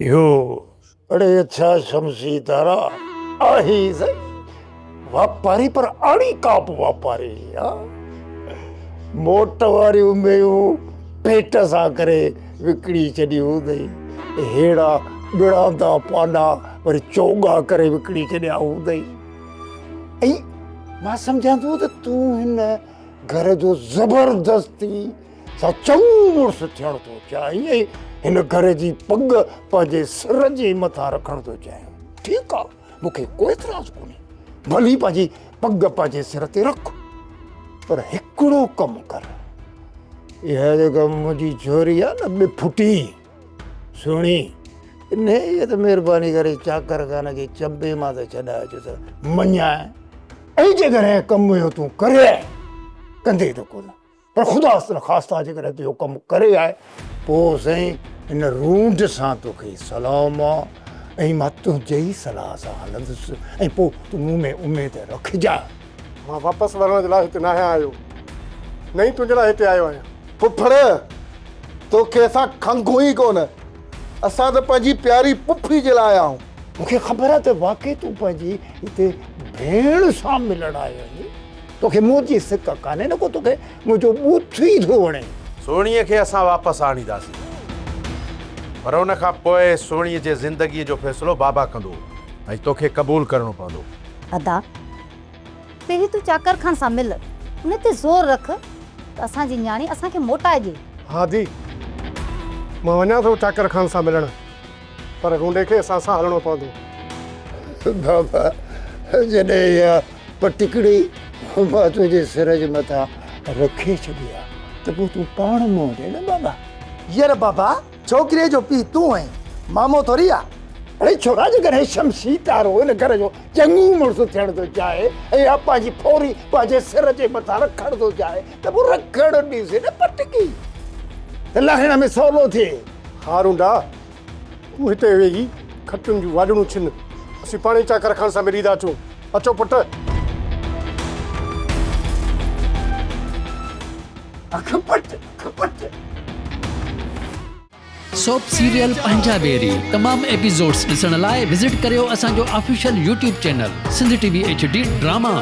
यो अड़े अच्छा शमशी तारा आही से वापारी पर आड़ी काप वापारी मोट वारी उमें पेट सा करे विकड़ी चढ़ी हूंदई हेड़ा बिड़ांदा पाना वरी चोगा करे विकड़ी छॾिया हूंदई ऐं मां सम्झां थो त तूं हिन घर जो ज़बरदस्ती सां चङो मुड़ुसु थियण थो चाहीं ऐं हिन घर जी पग पंहिंजे सिर जे मथां रखण थो चाहीं। ठीकु आहे, मूंखे को एतिराज़ कोन्हे, भली पंहिंजी पग पंहिंजे सिर ते रख, पर हिकिड़ो कमु कर। इहा जेका मुंहिंजी छोरी आहे न बिफुटी सुहिणी, न इहा त महिरबानी करे चाकर खान खे चंबे मां त छॾाए अचो त मञाए, ऐं जेकॾहिं कमु इहो तूं करे कंदे त कोन, पर ख़ुदा ख़ास्ता जेकॾहिं तूं इहो कमु करे आहे पोइ साईं हिन रूंड सां तोखे सलाम आहे ऐं मां तुंहिंजे ई सलाह सां हलंदुसि ऐं पोइ तूं मूं में उमेद रखिजांइ। मां वापसि वञण जे लाइ हिते न आहियो, न ई तुंहिंजे लाइ हिते आयो आहियां। फुफड़ तोखे असां खंघूं ई कोन, असां त पंहिंजी प्यारी पुफी जे लाइ आया आहियूं। मूंखे ख़बर आहे त वाक़ई तूं पंहिंजी हिते भेण सां मिलण आयो आहीं, तोखे मुंहिंजी सिक कान्हे न को तोखे मुंहिंजो बूथ ई थो वणे। सोणीअ खे असां वापसि आणींदासीं, पर उन खां पोइ सोणीअ जे ज़िंदगीअ जो फ़ैसिलो बाबा कंदो ऐं तोखे क़बूल करणो पवंदो। अदा पहिरीं तूं चाकर खान सां मिल, उन ते ज़ोर रख त असांजी न्याणी असांखे मोटाइजे। हा दी, मां वञा थो चाकर खान सां मिलण, पर रूंडे खे असां सां हलणो पवंदो। बाबा जॾहिं इहा पटिकड़ी मां तुंहिंजे सिर जे मथां रखे छॾी आहे त पोइ तूं पाण मूं ॾे न बाबा। यार बाबा छोकिरे जो पीउ तूं आहीं, मामो थोरी आहे। अड़े छोरा जेकॾहिं शमशी तारो हिन घर जो चङी मुड़ुसु थियण थो चाहे ऐं इहा पंहिंजी फोरी पंहिंजे सिर जे मथां रखण थो चाहे त पोइ रखण ॾिसे न पटकी, त लाहिण में सवलो थिए। हा रूंडा, तूं हिते वेही खटियुनि जूं वाॾड़ूं छिन, असीं पाण ई चाकर खान सां मिली था अचूं। अचो पुटु। सोप सीरियल पंजाबेरी तमाम एपिसोड्स ॾिसण लाइ विज़िट करियो असांजो official YouTube channel Sindh TV HD drama.